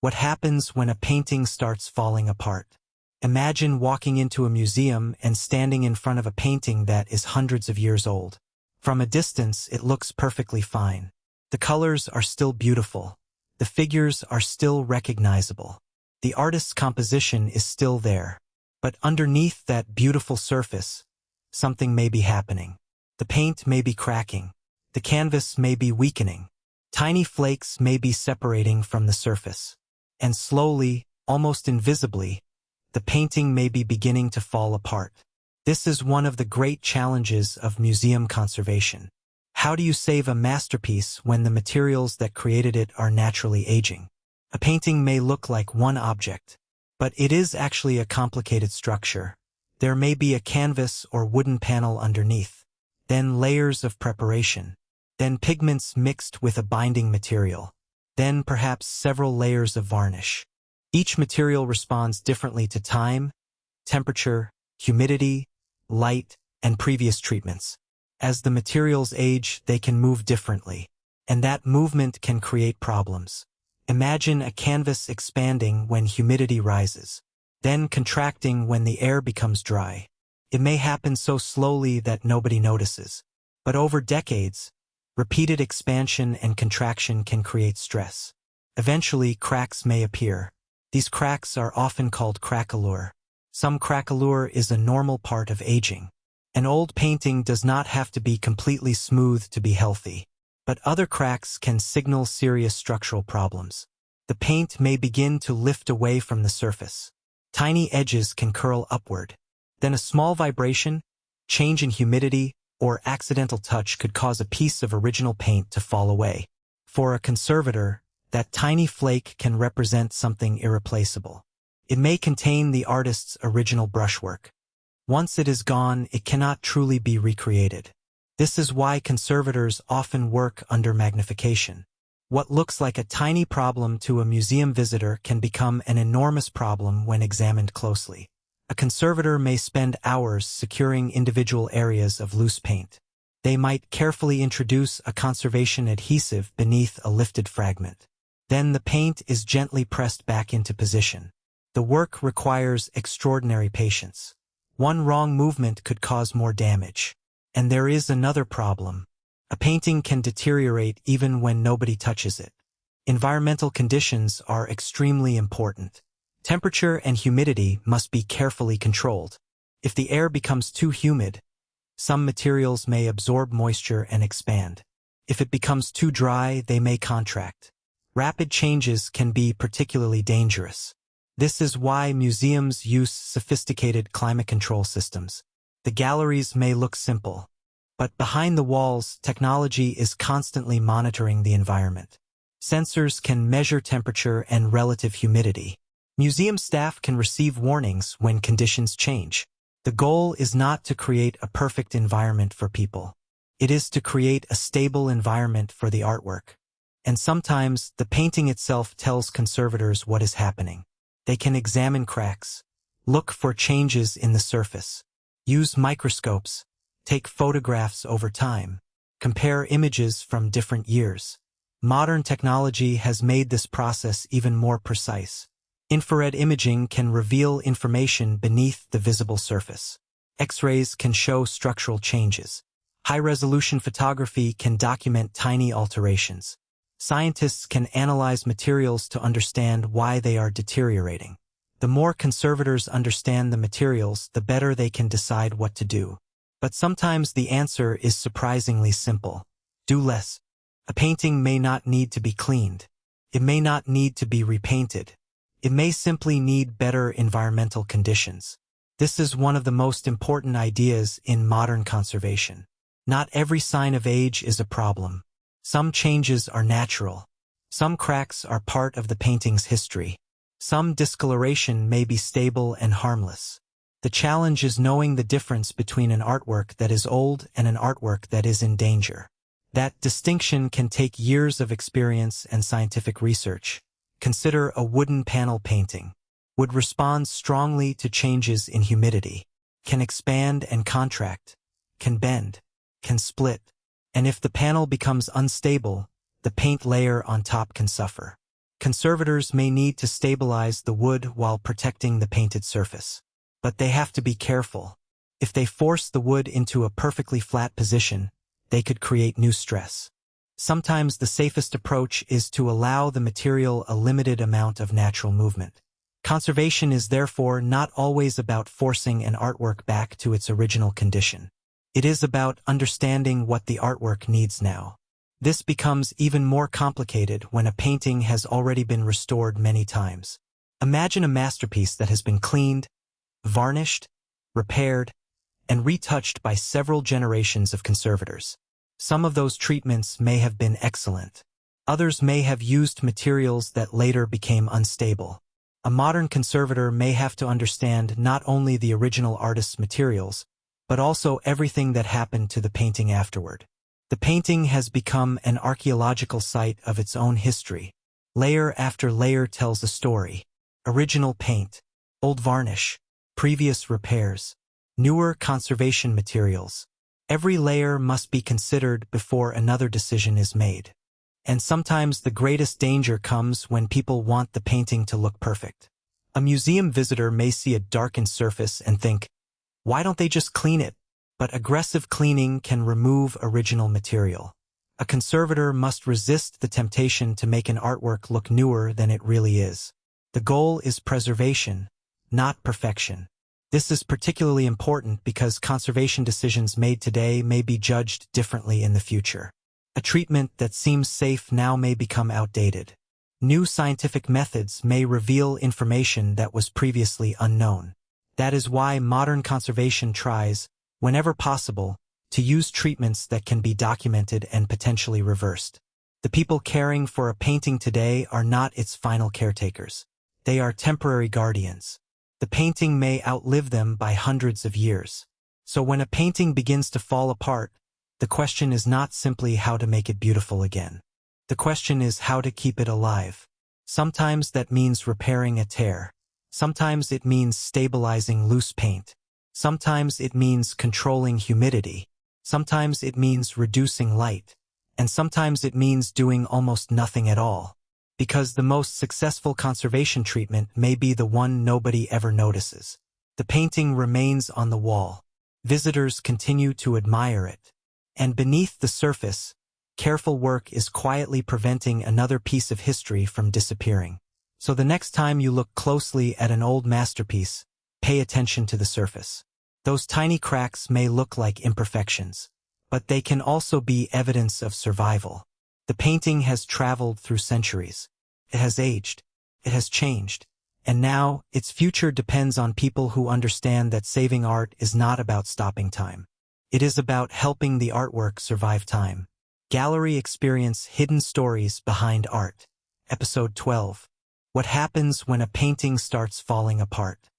What happens when a painting starts falling apart? Imagine walking into a museum and standing in front of a painting that is hundreds of years old. From a distance, it looks perfectly fine. The colors are still beautiful. The figures are still recognizable. The artist's composition is still there. But underneath that beautiful surface, something may be happening. The paint may be cracking. The canvas may be weakening. Tiny flakes may be separating from the surface. And slowly, almost invisibly, the painting may be beginning to fall apart. This is one of the great challenges of museum conservation. How do you save a masterpiece when the materials that created it are naturally aging? A painting may look like one object, but it is actually a complicated structure. There may be a canvas or wooden panel underneath, then layers of preparation, then pigments mixed with a binding material, then perhaps several layers of varnish. Each material responds differently to time, temperature, humidity, light, and previous treatments. As the materials age, they can move differently, and that movement can create problems. Imagine a canvas expanding when humidity rises, then contracting when the air becomes dry. It may happen so slowly that nobody notices, but over decades, repeated expansion and contraction can create stress. Eventually, cracks may appear. These cracks are often called craquelure. Some craquelure is a normal part of aging. An old painting does not have to be completely smooth to be healthy, but other cracks can signal serious structural problems. The paint may begin to lift away from the surface. Tiny edges can curl upward. Then a small vibration, change in humidity, or accidental touch could cause a piece of original paint to fall away. For a conservator, that tiny flake can represent something irreplaceable. It may contain the artist's original brushwork. Once it is gone, it cannot truly be recreated. This is why conservators often work under magnification. What looks like a tiny problem to a museum visitor can become an enormous problem when examined closely. A conservator may spend hours securing individual areas of loose paint. They might carefully introduce a conservation adhesive beneath a lifted fragment. Then the paint is gently pressed back into position. The work requires extraordinary patience. One wrong movement could cause more damage. And there is another problem. A painting can deteriorate even when nobody touches it. Environmental conditions are extremely important. Temperature and humidity must be carefully controlled. If the air becomes too humid, some materials may absorb moisture and expand. If it becomes too dry, they may contract. Rapid changes can be particularly dangerous. This is why museums use sophisticated climate control systems. The galleries may look simple, but behind the walls, technology is constantly monitoring the environment. Sensors can measure temperature and relative humidity. Museum staff can receive warnings when conditions change. The goal is not to create a perfect environment for people. It is to create a stable environment for the artwork. And sometimes, the painting itself tells conservators what is happening. They can examine cracks, look for changes in the surface, use microscopes, take photographs over time, compare images from different years. Modern technology has made this process even more precise. Infrared imaging can reveal information beneath the visible surface. X-rays can show structural changes. High-resolution photography can document tiny alterations. Scientists can analyze materials to understand why they are deteriorating. The more conservators understand the materials, the better they can decide what to do. But sometimes the answer is surprisingly simple. Do less. A painting may not need to be cleaned. It may not need to be repainted. It may simply need better environmental conditions. This is one of the most important ideas in modern conservation. Not every sign of age is a problem. Some changes are natural. Some cracks are part of the painting's history. Some discoloration may be stable and harmless. The challenge is knowing the difference between an artwork that is old and an artwork that is in danger. That distinction can take years of experience and scientific research. Consider a wooden panel painting. Would respond strongly to changes in humidity. Can expand and contract. Can bend. Can split. And if the panel becomes unstable, the paint layer on top can suffer. Conservators may need to stabilize the wood while protecting the painted surface. But they have to be careful. If they force the wood into a perfectly flat position, they could create new stress. Sometimes the safest approach is to allow the material a limited amount of natural movement. Conservation is therefore not always about forcing an artwork back to its original condition. It is about understanding what the artwork needs now. This becomes even more complicated when a painting has already been restored many times. Imagine a masterpiece that has been cleaned, varnished, repaired, and retouched by several generations of conservators. Some of those treatments may have been excellent. Others may have used materials that later became unstable. A modern conservator may have to understand not only the original artist's materials, but also everything that happened to the painting afterward. The painting has become an archaeological site of its own history. Layer after layer tells a story. Original paint, old varnish, previous repairs, newer conservation materials. Every layer must be considered before another decision is made. And sometimes the greatest danger comes when people want the painting to look perfect. A museum visitor may see a darkened surface and think, why don't they just clean it? But aggressive cleaning can remove original material. A conservator must resist the temptation to make an artwork look newer than it really is. The goal is preservation, not perfection. This is particularly important because conservation decisions made today may be judged differently in the future. A treatment that seems safe now may become outdated. New scientific methods may reveal information that was previously unknown. That is why modern conservation tries, whenever possible, to use treatments that can be documented and potentially reversed. The people caring for a painting today are not its final caretakers. They are temporary guardians. The painting may outlive them by hundreds of years. So when a painting begins to fall apart, the question is not simply how to make it beautiful again. The question is how to keep it alive. Sometimes that means repairing a tear. Sometimes it means stabilizing loose paint. Sometimes it means controlling humidity. Sometimes it means reducing light. And sometimes it means doing almost nothing at all. Because the most successful conservation treatment may be the one nobody ever notices. The painting remains on the wall. Visitors continue to admire it. And beneath the surface, careful work is quietly preventing another piece of history from disappearing. So the next time you look closely at an old masterpiece, pay attention to the surface. Those tiny cracks may look like imperfections, but they can also be evidence of survival. The painting has traveled through centuries. It has aged. It has changed. And now, its future depends on people who understand that saving art is not about stopping time. It is about helping the artwork survive time. Gallery Experience Hidden Stories Behind Art. Episode 12. What happens when a painting starts falling apart?